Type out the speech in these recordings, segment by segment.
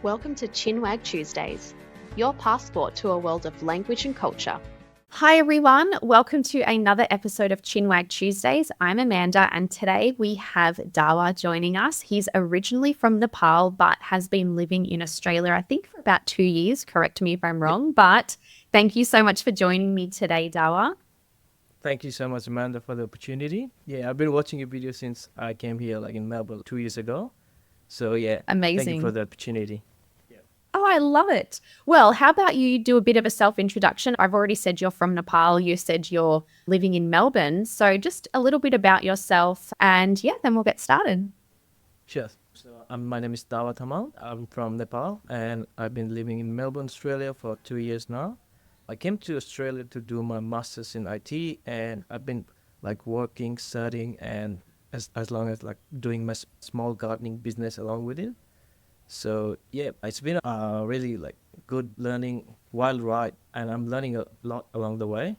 Welcome to Chinwag Tuesdays, your passport to a world of language and culture. Hi everyone, welcome to another episode of Chinwag Tuesdays. I'm Amanda and today we have Dawa joining us. He's originally from Nepal but has been living in Australia I think for about 2 years, correct me if I'm wrong, but thank you so much for joining me today, Dawa. Thank you so much, Amanda, for the opportunity. Yeah, I've been watching your video since I came here in Melbourne 2 years ago. So yeah, thank you for Amazing. the opportunity. Oh, I love it. Well, how about you do a bit of a self-introduction? I've already said you're from Nepal. You said you're living in Melbourne. So just a little bit about yourself and yeah, then we'll get started. Sure. So my name is Dawa. I'm from Nepal and I've been living in Melbourne, Australia for 2 years now. I came to Australia to do my master's in IT and I've been working, studying and as long as doing my small gardening business along with it. So yeah, it's been a really good learning wild ride, and I'm learning a lot along the way.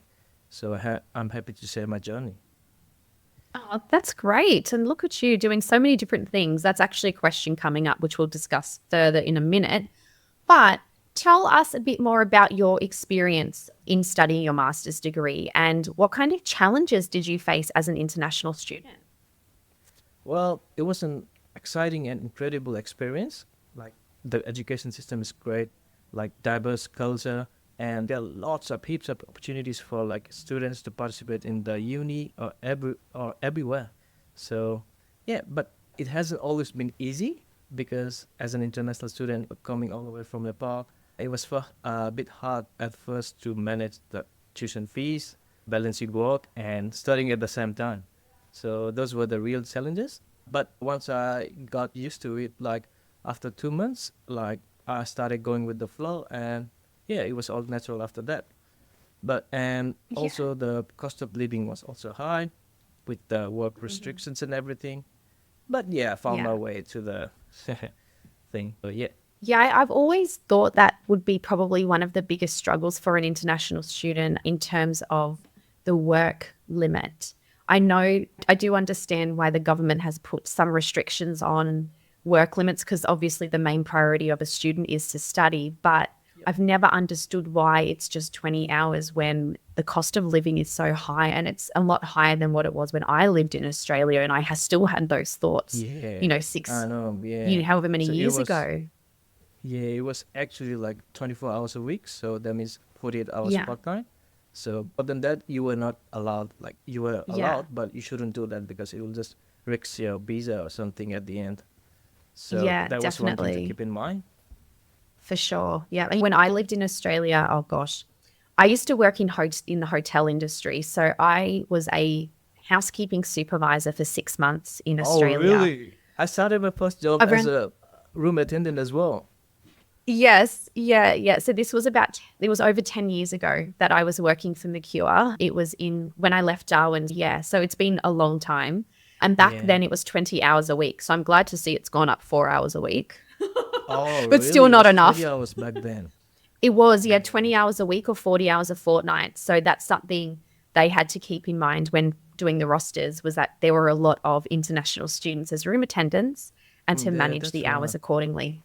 So I'm happy to share my journey. Oh, that's great. And look at you doing so many different things. That's actually a question coming up, which we'll discuss further in a minute. But tell us a bit more about your experience in studying your master's degree and what kind of challenges did you face as an international student? Well, it was an exciting and incredible experience. Like the education system is great, diverse culture, and there are lots of heaps of opportunities for students to participate in the uni or everywhere. So yeah, but it hasn't always been easy because as an international student coming all the way from Nepal, it was a bit hard at first to manage the tuition fees, balancing work, and studying at the same time. So those were the real challenges. But once I got used to it, after 2 months, I started going with the flow, and yeah, it was all natural after that. But and Yeah. also the cost of living was also high, with the work restrictions and everything. But yeah, I found Yeah. my way to the thing. So yeah. Yeah, I've always thought that would be probably one of the biggest struggles for an international student in terms of the work limit. I know I do understand why the government has put some restrictions on work limits because obviously the main priority of a student is to study, but I've never understood why it's just 20 hours when the cost of living is so high and it's a lot higher than what it was when I lived in Australia and still had those thoughts, Yeah, you know, I six, know. Yeah. however many So years ago. it was actually 24 hours a week. So that means 48 hours Yeah. part time. So other than that, you were not allowed. You were Yeah. allowed, but you shouldn't do that because it will just risk your visa or something at the end. So Yeah, that was one thing to definitely. keep in mind. For sure. Yeah. And when I lived in Australia, oh gosh, I used to work in the hotel industry. So I was a housekeeping supervisor for 6 months in Oh, Australia. really? I started my first job I've as run. a room attendant as well. Yes, yeah, yeah. So it was over 10 years ago that I was working for Mercure. It was in when I left Darwin. Yeah. So it's been a long time. And back Yeah. then it was 20 hours a week. So I'm glad to see it's gone up 4 hours a week, Oh, but really? still It not was 20 enough. hours back then. It was, yeah, Yeah. 20 hours a week or 40 hours a fortnight. So that's something they had to keep in mind when doing the rosters was that there were a lot of international students as room attendants and to Yeah, manage that's the hours right. accordingly.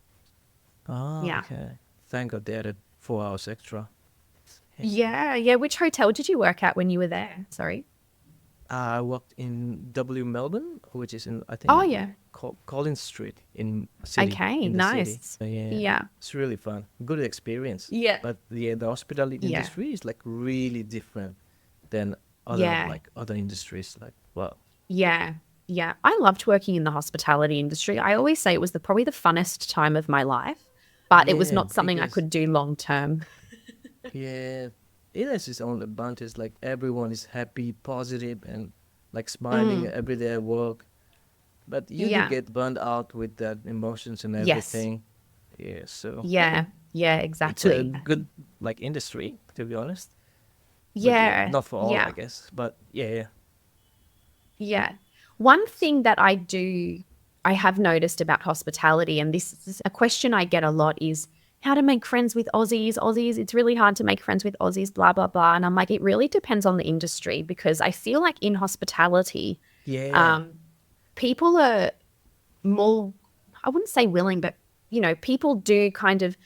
Ah, Yeah. okay. Thank God they added 4 hours extra. Yeah. Yeah, yeah. Which hotel did you work at when you were there? Sorry. I worked in Melbourne, which is in I Oh, think yeah. Collins Street Okay, in the city. nice. Yeah, Yeah. it's really fun, good experience. Yeah. But the hospitality Yeah. industry is really different than Yeah. other industries. Well, Yeah. Yeah. I loved working in the hospitality industry. I always say it was probably the funnest time of my life, but it was yeah, not something I because could do long term. yeah, it has its own advantage. Like everyone is happy, positive, and smiling Mm, every day at work. But you do yeah. get burned out with that emotions and Yes. everything. Yeah, so Yeah. Yeah, it's a exactly. good industry to be honest. But yeah, Yeah. not for all, I Yeah. guess. But yeah, Yeah. One thing that I have noticed about hospitality, and this is a question I get a lot, is how to make friends with Aussies. Aussies, it's really hard to make friends with Aussies, blah, blah, blah. And I'm like, it really depends on the industry because I feel like in hospitality, yeah, um, people are more, I wouldn't say willing, but people do kind of,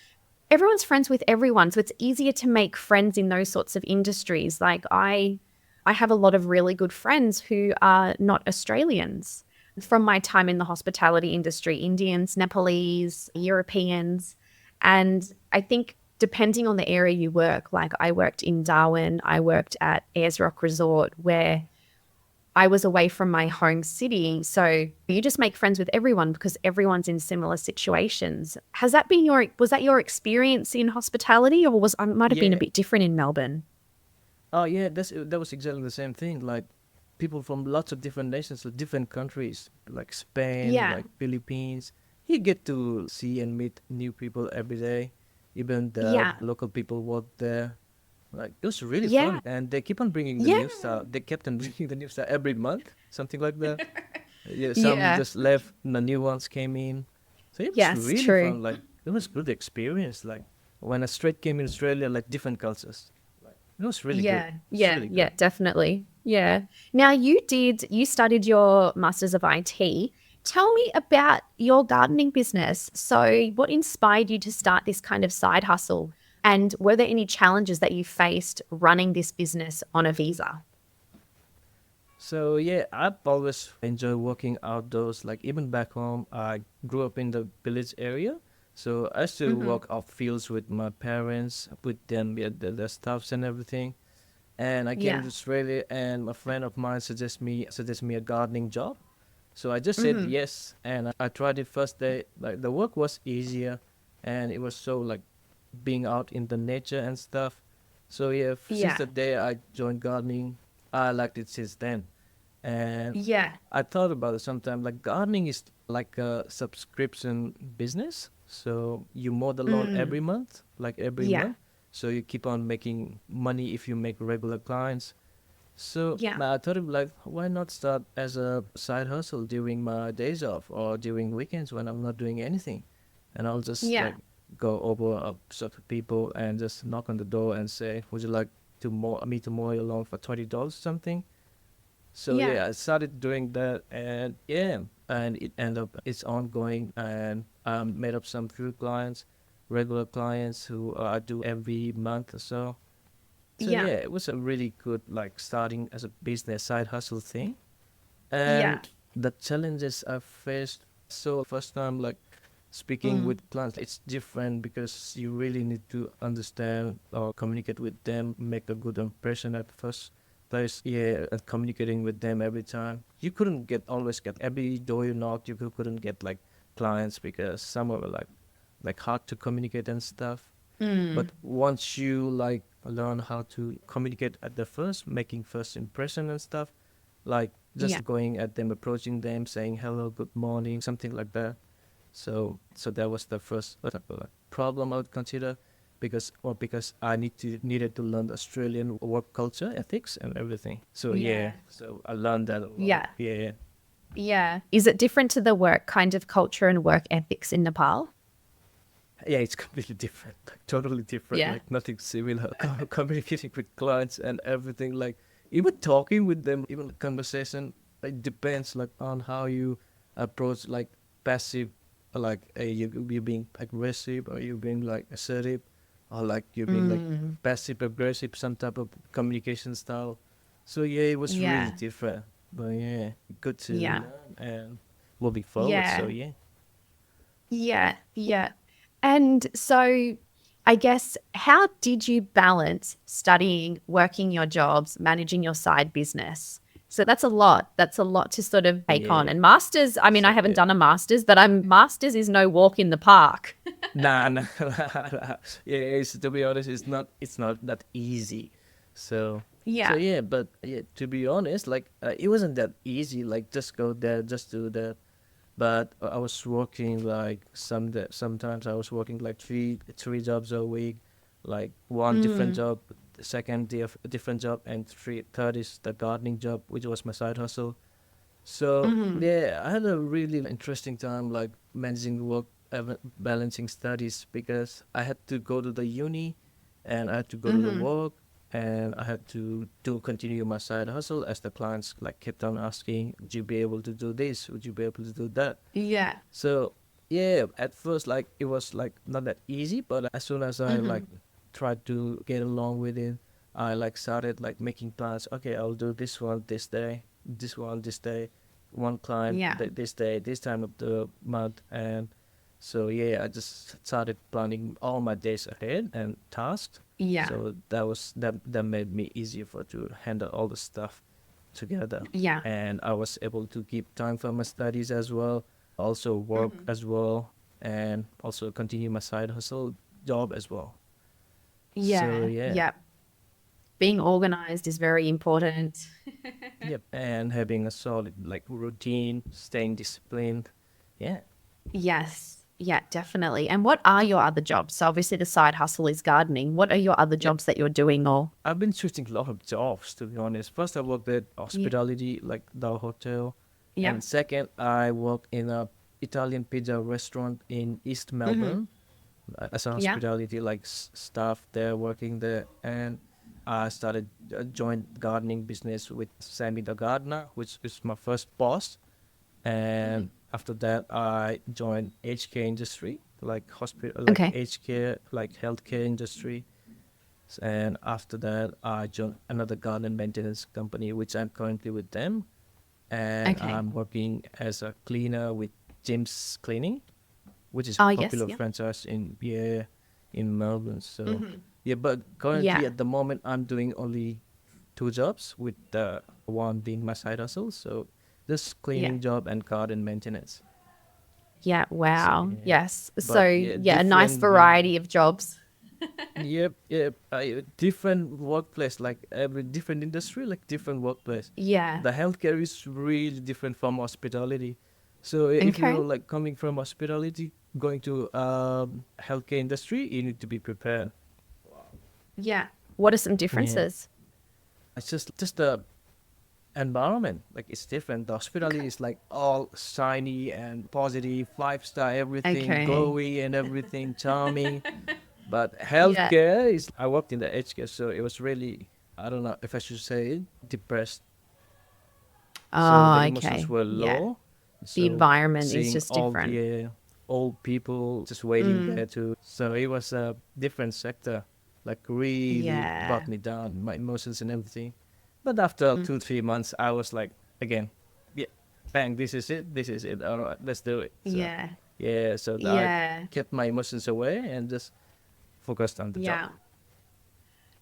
everyone's friends with everyone. So it's easier to make friends in those sorts of industries. Like I have a lot of really good friends who are not Australians from my time in the hospitality industry, Indians, Nepalese, Europeans. And I think depending on the area you work, like I worked in Darwin, I worked at Ayers Rock Resort where I was away from my home city. So you just make friends with everyone because everyone's in similar situations. Was that your experience in hospitality, or might have been a Yeah. bit different in Melbourne? Oh yeah, that was exactly the same thing. Like people from lots of different nations, so different countries, like Spain, Yeah. like Philippines. You get to see and meet new people every day. Even the Yeah. local people work there. Like it was really Yeah. fun, and they keep on bringing the Yeah. new stuff. They kept on bringing the new stuff every month, something like that. Yeah, some Yeah. just left, the new ones came in. So it was Yes, really true. fun. Like it was good experience. Like when I straight came in Australia, like different cultures. Like it was really good. Yeah. It's Yeah. really Yeah, good. definitely. Yeah. Now you studied your Masters of IT. Tell me about your gardening business. So what inspired you to start this kind of side hustle? And were there any challenges that you faced running this business on a visa? So yeah, I've always enjoyed working outdoors. Like even back home, I grew up in the village area, so I still Mm-hmm. walk out fields with my parents, with them, yeah, the stuffs and everything. And I came Yeah. to Australia, and a friend of mine suggested me a gardening job. So I just said Mm-hmm. yes, and I tried it first day. Like the work was easier, and it was so like being out in the nature and stuff. So yeah, since Yeah. the day I joined gardening, I liked it since then. And Yeah. I thought about it sometime. Like gardening is like a subscription business. So you mow the lawn Mm. every month, like every Yeah. month. So you keep on making money if you make regular clients. So Yeah. I thought of like, why not start as a side hustle during my days off or during weekends when I'm not doing anything, and I'll just Yeah. like go over a sort of people and just knock on the door and say, would you like to mow me to mow your lawn for $20 or something? So Yeah. yeah, I started doing that, and yeah, and it ended up it's ongoing, and made up some few clients, regular clients who I do every month or so. So Yeah. yeah, it was a really good like starting as a business side hustle thing. Yeah. And the challenges I faced, so first time like speaking Mm. with clients, it's different because you really need to understand or communicate with them, make a good impression at first place. Yeah, and communicating with them every time. You couldn't get always get every door you knocked. Couldn't get like clients because some were like hard to communicate and stuff. Mm. But once you like learn how to communicate at the first, making first impression and stuff, like Yeah. just going at them, approaching them, saying hello, good morning, something like that. So that was the first problem I would consider, because I needed to learn Australian work culture, ethics, and everything. So yeah, Yeah. so I learned that a lot. Yeah. Yeah. Yeah. Is it different to the work kind of culture and work ethics in Nepal? Yeah, it's completely different, like totally different, Yeah. like nothing similar. Communicating with clients and everything, like even talking with them, even conversation, it depends like on how you approach like passive, like you being aggressive or you being like assertive, or like you being like Mm. passive aggressive, some type of communication style. So yeah, it was really Yeah. different, but yeah, good to Yeah. learn and moving forward. So Yeah. yeah. Yeah. Yeah. And so I guess how did you balance studying, working your jobs, managing your side business? So that's a lot. That's a lot to sort of take on. Yeah. And masters, I mean, I So haven't yeah. done a masters, but masters is no walk in the park. Nah, nah. Yeah, to be honest, it's not that easy. So so Yeah. yeah, but yeah, to be honest, like it wasn't that easy. Like just go there, just do that. But I was working like sometimes I was working like three jobs a week, like one different Mm. job, second day of a different job, and third is the gardening job, which was my side hustle. So Hmm. yeah, I had a really interesting time like managing work, balancing studies, because I had to go to the uni, and I had to go to the Hmm. work, and I had to continue my side hustle as the clients like kept on asking, would you be able to do this? Would you be able to do that? Yeah. So Yeah, at first, like it was like not that easy, but as soon as I like tried to get along with it, I like started like making plans. Okay, I'll do this one this day, this one this day, one client Yeah. this day, this time of the month, and so yeah, I just started planning all my days ahead and tasks. Yeah. So that made me easier for to handle all the stuff together, Yeah. and I was able to keep time for my studies as well, also work as well, and also continue my side hustle job as well. So Yeah. yeah, Yeah. Being organized is very important. yep, and having a solid like routine, staying disciplined. Yeah. Yes. Yeah, definitely. And what are your other jobs? So obviously the side hustle is gardening. What are your other Yep. jobs that you're doing or I've been switching a lot of jobs to be honest. First, I worked at yeah. hospitality, like the hotel, Yeah. and second, I worked in a Italian pizza restaurant in East Mm-hmm. Melbourne as a Yeah. hospitality like staff there working there, and I started joined gardening business with Sammy the gardener, which is my first boss, and after that I joined aged care industry, like hospital, like Okay. aged care, like healthcare industry. And after that I joined another garden maintenance company, which I'm currently with them, and Okay. I'm working as a cleaner with Jim's Cleaning, which is Oh, yes. popular Yeah. franchise in, yeah, in Melbourne. So Mm-hmm. yeah, but currently Yeah. at the moment I'm doing only two jobs, with the one being my side hustle. So just Yeah. cleaning job and garden maintenance. Yeah. So Wow. yeah, Yes. So but yeah, yeah, a nice different way. variety of jobs. Yep, yep. Different workplace, like every different industry, like different workplace. Yeah. The healthcare is really different from hospitality. So if Okay. you're like coming from hospitality, going to healthcare industry, you need to be prepared. Yeah. What are some Yeah, differences? it's just the environment. Like it's different. The hospitality Okay. is like all shiny and positive, 5 star, everything Okay. glowy and everything charming. But Yeah. healthcare is, I worked in the aged care, so it was really, I don't know if I should say it, depressed. So the Oh, emotions okay. were Yeah. low. The So environment is seeing just all different. the old people just waiting Mm. there too. So it was a different sector, like really Yeah. brought me down, my emotions and everything. But after Mm. 2 3 months, I was like, again, yeah, bang, this is it, this is it. All right, let's do it. So Yeah. yeah, so I Yeah. kept my emotions away and just focused on the job. Yeah.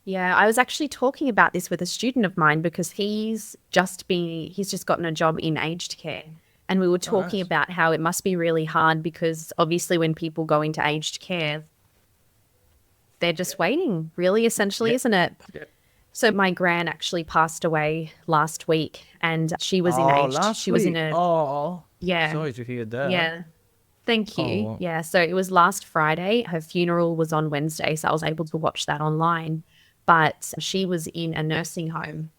Yeah, I was actually talking about this with a student of mine because he's just gotten a job in aged care. And we were Oh, talking nice. about how it must be really hard because obviously when people go into aged care, they're just waiting, really, essentially, Yeah. isn't it? Yeah. So my gran actually passed away last week and Oh, last she was in week. a, Oh, yeah, sorry to hear that. yeah. Thank you. Oh, Yeah. So it was last Friday. Her funeral was on Wednesday. So I was able to watch that online. But she was in a nursing home.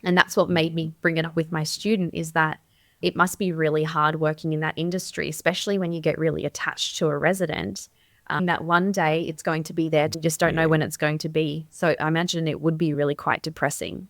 And that's what made me bring it up with my student is that it must be really hard working in that industry, especially when you get really attached to a resident. That one day it's going to be there. You just don't know yeah. when it's going to be. So I imagine it would be really quite depressing.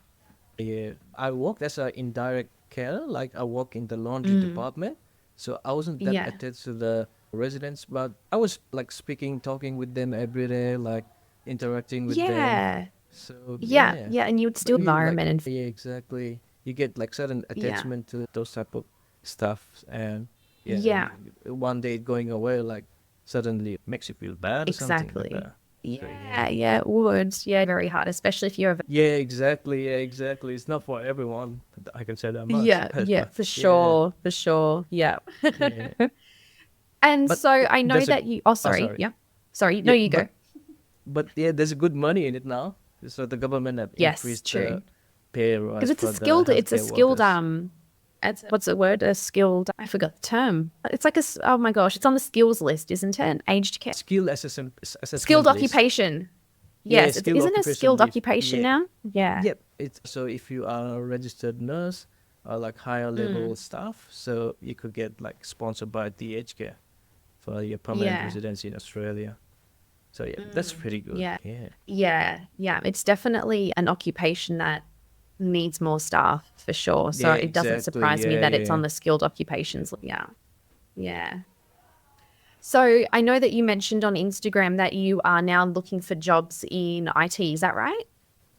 Yeah, I worked as an indirect carer, like I work in the laundry Mm. department. So I wasn't that Yeah. attached to the residents, but I was like speaking, talking with them every day, like interacting with them. Yeah. So Yeah. yeah, Yeah. And you would but still you like, environment and yeah, exactly. You get like certain yeah. attachment to those type of stuff, and yeah, Yeah. one day going away, like suddenly makes you feel bad or something like Exactly. that. So yeah. Yeah, yeah, it would. Yeah, very hard, especially if you're a Yeah, exactly. Yeah, exactly. It's not for everyone. I can say that much. yeah, But yeah, for yeah, sure, for sure. Yeah. yeah. And But so I know there's a, that you oh oh, sorry, sorry. yeah. Sorry, no, Yeah, you go. but yeah, there's a good money in it now. So the government have Yes, increased true. the pay Because rise for the it's a healthcare skilled workers. it's, what's the word? A skilled I forgot the term. It's like oh my gosh, it's on the skills list, isn't it? Aged care. Skill Skilled assessment list. occupation. Yeah, Yes, skill isn't it a occupation skilled list. occupation Yeah. now? Yeah. Yep. It's so if you are a registered nurse or like higher level Mm. staff, so you could get like sponsored by DHK for your permanent Yeah. residency in Australia. So yeah, that's pretty good. Yeah. Yeah. Yeah. Yeah. It's definitely an occupation that needs more staff for sure. So Yeah, it doesn't exactly. surprise me Yeah, that it's yeah. on the skilled occupations. Yeah. Yeah. So I know that you mentioned on Instagram that you are now looking for jobs in IT. Is that right?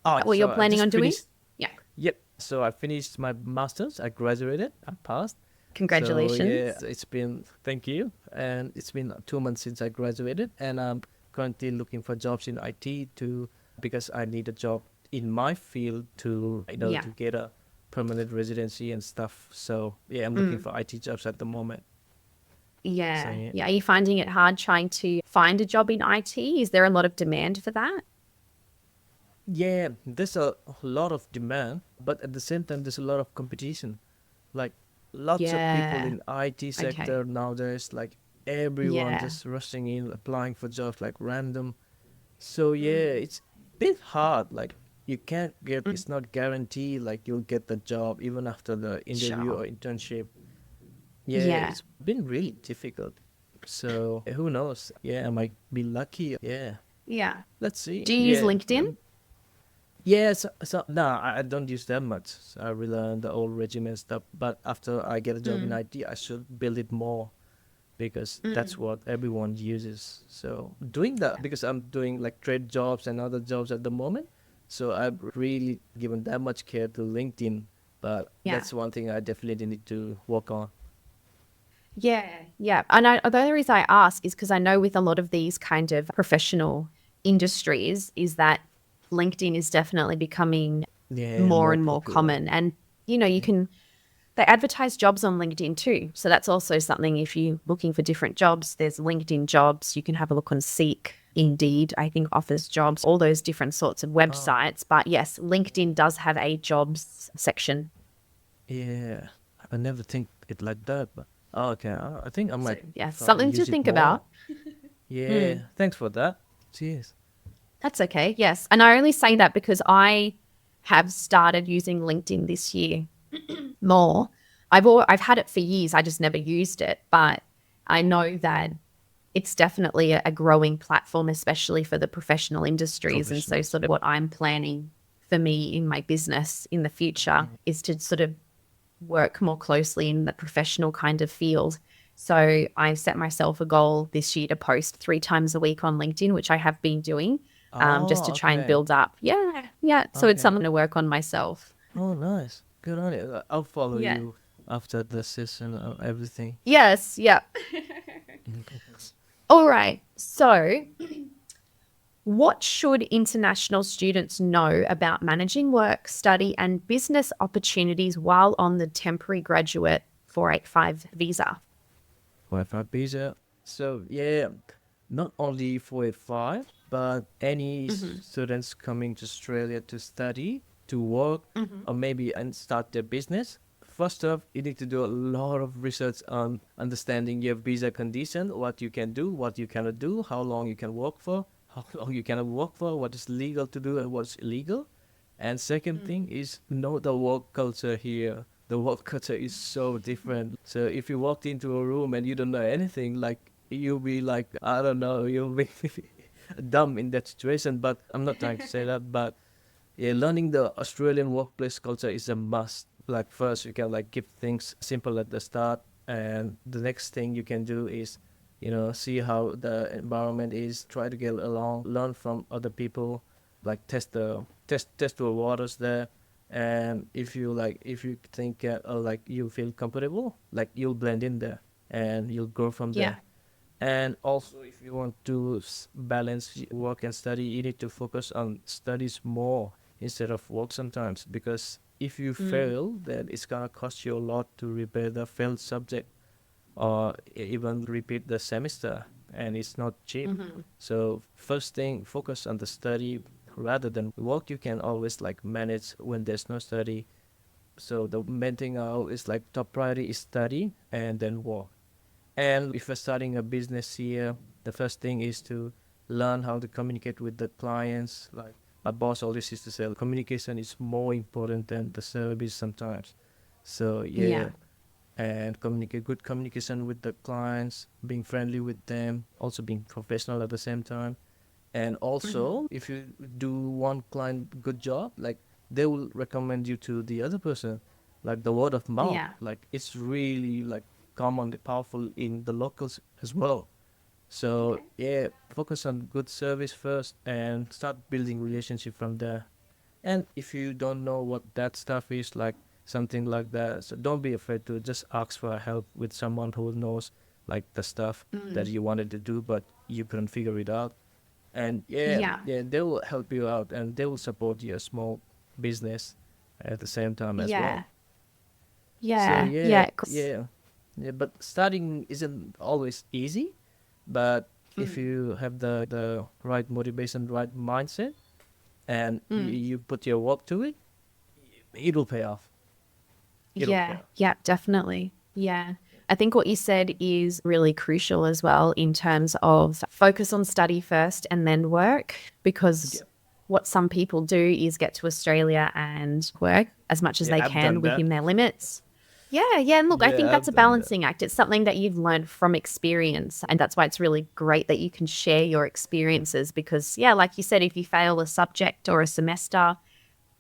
Oh, What you're so I planning just on doing? finished. Yeah. Yep. So I finished my master's. I graduated. I passed. So yeah, Congratulations. it's been, thank you, and it's been 2 months since I graduated, and I'm currently looking for jobs in IT to because I need a job in my field to Yeah. to get a permanent residency and stuff. So yeah, I'm looking Mm. for IT jobs at the moment. So Yeah. yeah, Yeah. Are you finding it hard trying to find a job in IT? Is there a lot of demand for that? yeah, there's a lot of demand, but at the same time, there's a lot of competition. Like lots of people Yeah. in IT Okay. sector nowadays, like everyone Yeah. just rushing in, applying for jobs like random. So yeah, Mm. it's a bit hard. Like you can't get, Mm. it's not guaranteed like you'll get the job even after the interview Sure. or internship. Yeah, Yeah. it's been really difficult. So who knows? Yeah, I might be lucky. Yeah, Yeah. let's see. Do you use Yeah. LinkedIn? Yeah, so no, I don't use that much. So I rely on the old regimen stuff. But after I get a job in Mm. IT, I should build it more because that's Mm. what everyone uses. So doing that because I'm doing like trade jobs and other jobs at the moment. So I've really given that much care to LinkedIn. But Yeah. that's one thing I definitely need to work on. Yeah, yeah. And the only reason I ask is because I know with a lot of these kind of professional industries is that LinkedIn is definitely becoming Yeah, more more and more popular. common. And, you can, they advertise jobs on LinkedIn too. So that's also something if you're looking for different jobs, there's LinkedIn jobs. You can have a look on Seek, Indeed, I think offers jobs, all those different sorts of Oh, websites. But yes, LinkedIn does have a jobs section. yeah. I never think it like that, but oh, okay. I think I So might yeah, something to use it think more. about. Mm. Yeah, thanks for that. Cheers. That's okay. Yes. And I only say that because I have started using LinkedIn this year more. I've had it for years. I just never used it, but I know that it's definitely a growing platform, especially for the professional industries. And so Professionals. sort of what I'm planning for me in my business in the future is to sort of work more closely in the professional kind of field. So I set myself a goal this year to post 3 times a week on LinkedIn, which I have been doing, just Oh, to try and okay. build up. Yeah, yeah. So it's Okay. something to work on myself. Oh, nice. Good on you. I'll follow Yeah. you after the session and everything. Yes. Yeah. All right. So, what should international students know about managing work, study, and business opportunities while on the temporary graduate 485 visa? Wi-Fi visa. So yeah, not only 485, but any Mm-hmm. students coming to Australia to study, to work, Mm-hmm. or maybe and start their business. First off, you need to do a lot of research on understanding your visa condition, what you can do, what you cannot do, how long you can work for, how long you cannot work for, what is legal to do and what's illegal. And second thing is know the work culture here. The work culture is so different. So if you walked into a room and you don't know anything, like you'll be like, I don't know, you'll be dumb in that situation. But I'm not trying to say that. But yeah, learning the Australian workplace culture is a must. Like first, you can like keep things simple at the start, and the next thing you can do is, see how the environment is. Try to get along, learn from other people, like test the waters there. And if you think like you feel comfortable, like you'll blend in there and you'll grow from Yeah. there. And also, if you want to balance work and study, you need to focus on studies more instead of work sometimes. Because if you Mm. fail, then it's gonna cost you a lot to repair the failed subject or even repeat the semester, and it's not cheap. Mm-hmm. So first thing, focus on the study rather than work. You can always like manage when there's no study. So the main thing is like top priority is study and then work. And if you're starting a business here, the first thing is to learn how to communicate with the clients. Like my boss always used to say, communication is more important than the service sometimes. So Yeah. yeah, and communicate good communication with the clients, being friendly with them, also being professional at the same time. And Mm-hmm. also, if you do one client good job, like they will recommend you to the other person, like the word of mouth. Yeah. Like it's really like common, powerful in the locals as well. So yeah, focus on good service first and start building relationship from there. And if you don't know what that stuff is, like something like that, so don't be afraid to just ask for help with someone who knows like the stuff that you wanted to do, but you couldn't figure it out. And yeah, Yeah. yeah, they will help you out and they will support your small business at the same time as Yeah. well. So Yeah. yeah, Yeah. yeah, yeah. But starting isn't always easy, but if Mm. you have the right motivation, right mindset, and Mm. you put your work to it, it'll pay off. It'll pay Yeah, off. yeah, definitely. Yeah. I think what you said is really crucial as well in terms of focus on study first and then work, because Yeah, what some people do is get to Australia and work as much as yeah, they I've can done that. within their limits. Yeah, yeah. And look, I think Yeah, that's I've a done that. balancing act. It's something that you've learned from experience. And that's why it's really great that you can share your experiences because, yeah, like you said, if you fail a subject or a semester,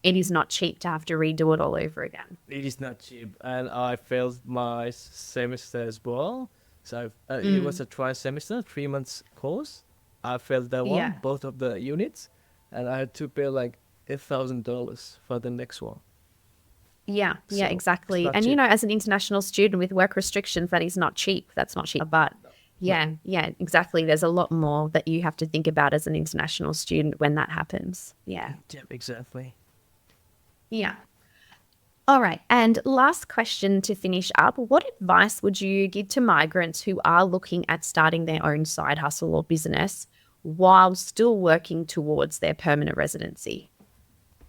it is not cheap to have to redo it all over again. It is not cheap, and I failed my semester as well. So it was Mm. a try semester, 3 months course. I failed that one, Yeah. both of the units, and I had to pay like $1,000 for the next one. Yeah, yeah, So it's exactly. not And cheap. as an international student with work restrictions, that is not cheap. That's not cheap. But No. yeah, yeah, exactly. There's a lot more that you have to think about as an international student when that happens. Yeah. Yeah, exactly. Yeah. All right. And last question to finish up. What advice would you give to migrants who are looking at starting their own side hustle or business while still working towards their permanent residency?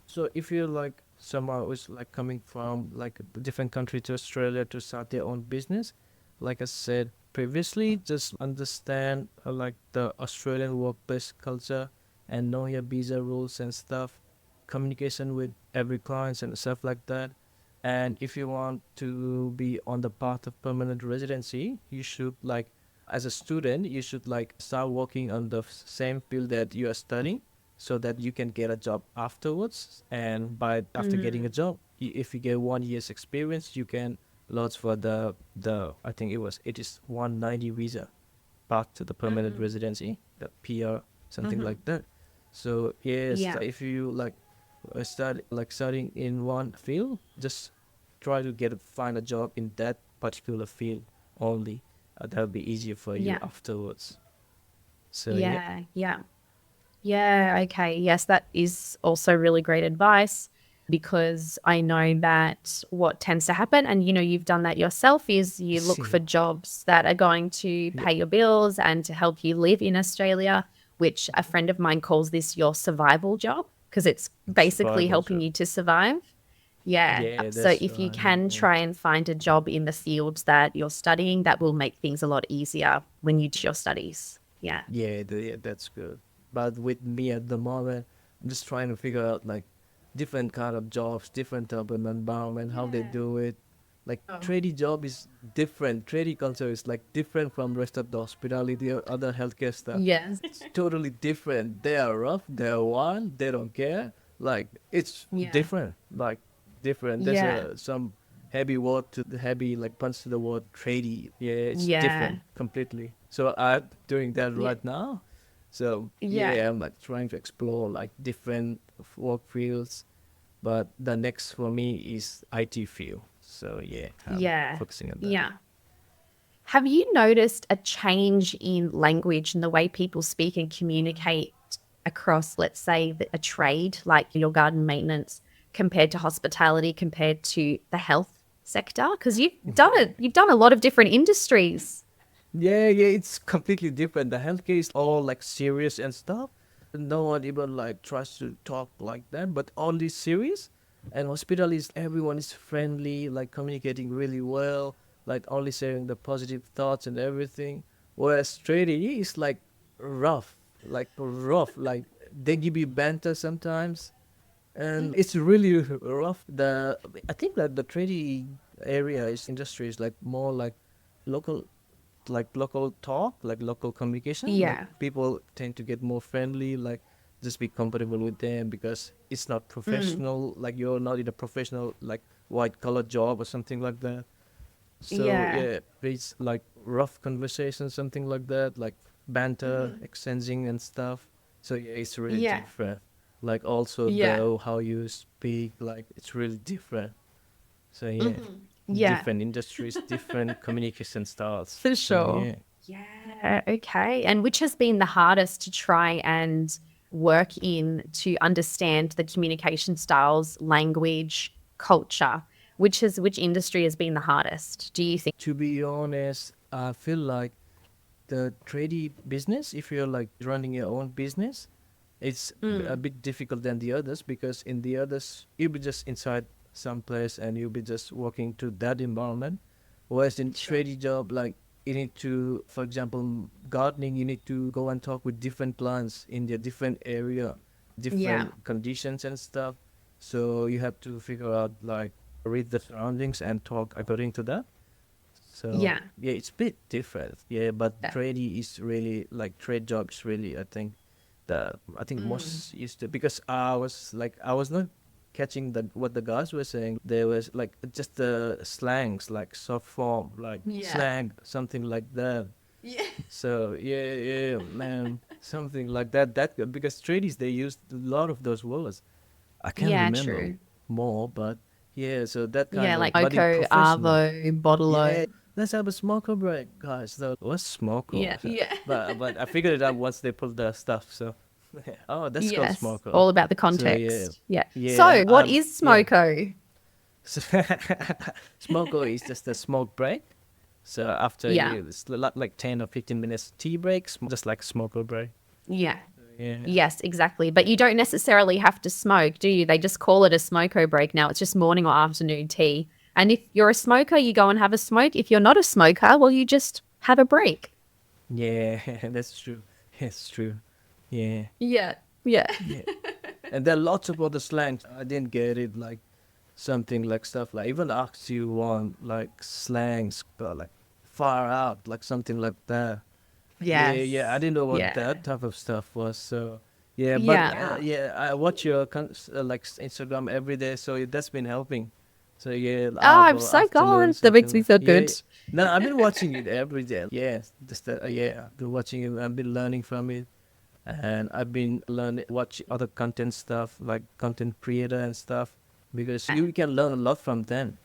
So if you're like someone who's like coming from like a different country to Australia to start their own business, like I said previously, just understand like the Australian workplace culture and know your visa rules and stuff, communication with every client and stuff like that. And if you want to be on the path of permanent residency, you should like as a student, you should like start working on the same field that you are studying so that you can get a job afterwards. And by after getting a Mm, job, if you get 1 year's experience, you can lodge for the I think it is 190 visa path to the permanent mm, residency, the PR, something mhm. like that. So yes, Yeah. if you like start like studying in one field, just try to find a job in that particular field only. That'll be easier for you Yeah. afterwards. So yeah. Yeah. Yeah. Yeah, okay. Yes, that is also really great advice because I know that what tends to happen, and you've done that yourself, is you look for jobs that are going to Yeah. pay your bills and to help you live in Australia, which a friend of mine calls this your survival job because it's basically Survival helping job. you to survive. Yeah. Yeah, So that's if you right. can Yeah. try and find a job in the fields that you're studying, that will make things a lot easier when you do your studies. Yeah. Yeah, that's good. But with me at the moment, I'm just trying to figure out like different kind of jobs, different type of environment, how they Yeah. do it. Like Oh. tradie job is different. Tradie culture is like different from rest of the hospitality or other healthcare stuff. Yes. It's totally different. They are rough. They are wild. They don't care. Like it's Yeah. different. Like different. There's Yeah. some heavy word to the heavy like punch to the word tradie. Yeah, it's Yeah. different completely. So I'm doing that Yeah. right now. So Yeah. yeah, I'm like trying to explore like different work fields. But the next for me is IT field. So yeah, I'm Yeah. focusing on that. Yeah. Have you noticed a change in language and the way people speak and communicate across, let's say, a trade like your garden maintenance compared to hospitality, compared to the health sector? Because you've done a lot of different industries. Yeah, it's completely different. The healthcare is all like serious and stuff. No one even like tries to talk like that, but only serious. And hospital is everyone is friendly, like communicating really well, like only sharing the positive thoughts and everything. Whereas trading is like rough, like they give you banter sometimes, and it's really rough. I think that the trading area is industry is like more local local talk, like local communication. Like Yeah. people tend to get more friendly, like just be comfortable with them because it's not Mm. professional. Like you're not in a professional like white collar job or something like that. So Yeah. yeah, it's like rough conversation, something like that. Like banter, exchanging and stuff. So yeah, it's really Yeah. different. Like also Yeah. though how you speak, like it's really different. So yeah, Yeah. different industries, different communication styles. For So sure. yeah. Yeah. Okay. And which has been the hardest to try and work in to understand the communication styles, language, culture? Which industry has been the hardest, do you think? To be honest, I feel like the tradie business, if you're like running your own business, it's a bit difficult than the others, because in the others you'll be just inside some place and you'll be just working to that environment. Whereas in tradie job, like you need to, for example, gardening, you need to go and talk with different clients in their different area, Yeah. different conditions and stuff. So you have to figure out, like, read the surroundings and talk according to that. So Yeah. yeah, it's a bit different. Yeah, but Yeah. tradie is really like trade jobs really, I think most used to, because I was not catching the what the guys were saying. There was like just the slangs, like soft form, like Yeah. slang, something like that. Yeah. So yeah, man, something like that. That because tradies, they used a lot of those words. I can't Yeah, remember true. more, but yeah. So that Yeah, kind like of, but in Oko, professional. Arvo, Bottle-O. Yeah, let's have a smoker break, guys. So what's smoker? Yeah. Yeah. But I figured it out once they pulled the stuff. So oh, that's called Yes. smoker. All about the So yeah, context. Yeah. yeah. So what is Yeah. Smoko? So smoker is just a smoke break. So after Yeah. you, it's like 10 or 15 minutes tea breaks, just like smoker break. Yeah. Yeah. Yes, exactly. But you don't necessarily have to smoke, do you? They just call it a smoko break now. It's just morning or afternoon tea. And if you're a smoker, you go and have a smoke. If you're not a smoker, well, you just have a break. Yeah, that's true. It's true. Yeah. Yeah. Yeah. Yeah. And there are lots of other slangs. I didn't get it, like something like stuff like, even asked you one like slangs, but like far out, like something like that. Yeah. I didn't know what Yeah. that type of stuff was. So yeah, but Yeah. yeah, I watch your like Instagram every day, so that's been helping. So yeah, Oh, I'm Arvo, so afternoon, gone. That makes something me like, feel yeah. good. No, I've been watching it every day. Yeah, just yeah, I've been watching it. I've been learning from it, and I've been learning watch other content stuff, like content creator and stuff, because you can learn a lot from them.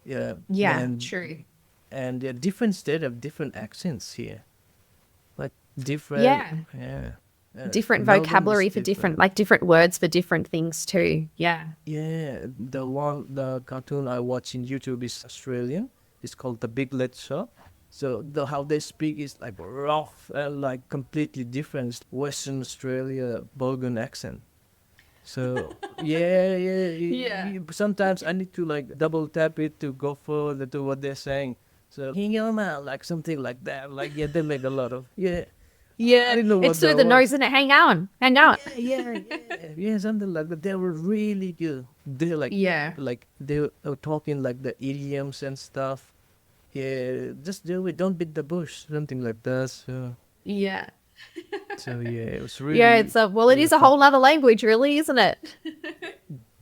Yeah, Yeah, and true. they're different state of different accents here, like different. Yeah. Yeah. Different Melbourne is vocabulary for different, like different words for different things too. Yeah. Yeah, the cartoon I watch in YouTube is Australian. It's called The Big Let Show. So how they speak is like rough and like completely different Western Australia Bulgarian accent. So yeah. Yeah. Sometimes I need to like double tap it to go further to what they're saying. So Hingama, like something like that. Like yeah, they make a lot of I Yeah. didn't know what It's through that the was. nose, and it hang on. Hang on. Yeah, something like that. They were really good. They Yeah. like they were talking like the idioms and stuff. Yeah, just do it. Don't beat the bush. Something like that. Yeah. So yeah, it was Yeah, really it's a well, it is a fun, whole nother language, really, isn't it?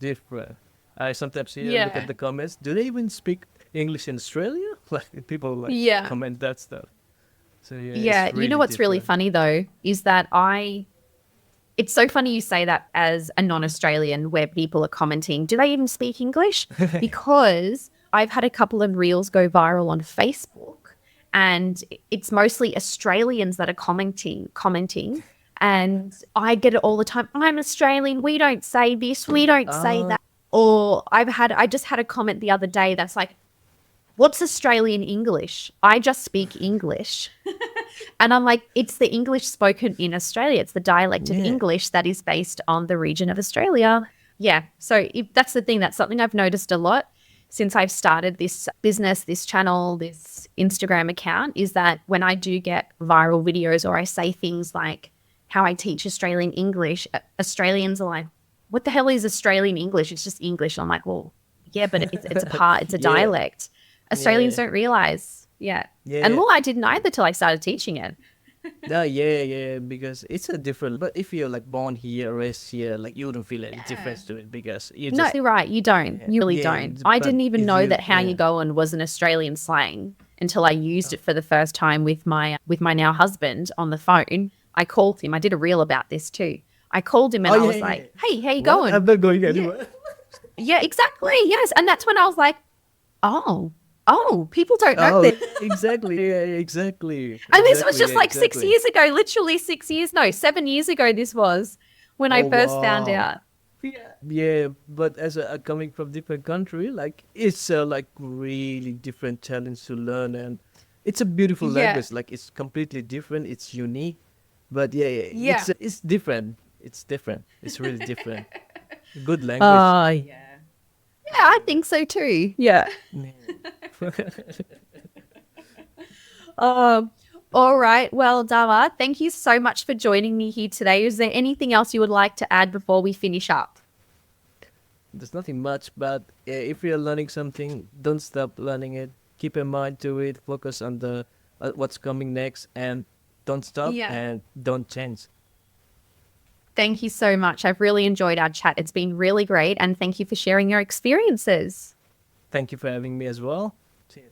different. I sometimes look Yeah. at the comments. Do they even speak English in Australia? Like people like Yeah. comment that stuff. So yeah, Yeah. it's You know really what's really different. funny though is that it's so funny you say that as a non-Australian where people are commenting, do they even speak English? Because I've had a couple of reels go viral on Facebook and it's mostly Australians that are commenting. And I get it all the time. I'm Australian. We don't say this. We don't say Ah, that. Or I just had a comment the other day that's like, what's Australian English? I just speak English. And I'm like, it's the English spoken in Australia. It's the dialect of yeah. English that is based on the region of Australia. Yeah. So if that's the thing. That's something I've noticed a lot since I've started this business, this channel, this Instagram account, is that when I do get viral videos or I say things like how I teach Australian English, Australians are like, what the hell is Australian English? It's just English. I'm like, well, yeah, but it's a part, it's a Yeah. dialect. Australians Yeah. don't realize. Yeah. Yeah. And well, I didn't either till I started teaching it. No, yeah, because it's a different. But if you're like born here, raised here, like you wouldn't feel any difference to it, because you No, just you're right. You don't. You really yeah. don't. I But didn't even if know you that how you going was an Australian slang until I used it for the first time with my now husband on the phone. I called him. I did a reel about this too. I called him and I was like, "Hey, how you going?" I'm not going anywhere. Yeah, exactly. Yes. And that's when I was like, oh, people don't know Oh, this. exactly. Yeah, exactly. And this was just Exactly, like 6 exactly. years ago, literally 6 years. No, 7 years ago, this was when I Oh, first found wow. out. Yeah, but as a coming from different country, like it's like really different challenge to learn, and it's a beautiful Yeah. language. Like it's completely different. It's unique, but yeah, Yeah. it's different. It's different. It's really different. Good language. Yeah. Yeah, I think so too. Yeah. All right. Well, Dawa, thank you so much for joining me here today. Is there anything else you would like to add before we finish up? There's nothing much, but if you're learning something, don't stop learning it. Keep in mind to it. Focus on the what's coming next, and don't stop Yeah. and don't change. Thank you so much. I've really enjoyed our chat. It's been really great. And thank you for sharing your experiences. Thank you for having me as well. Cheers.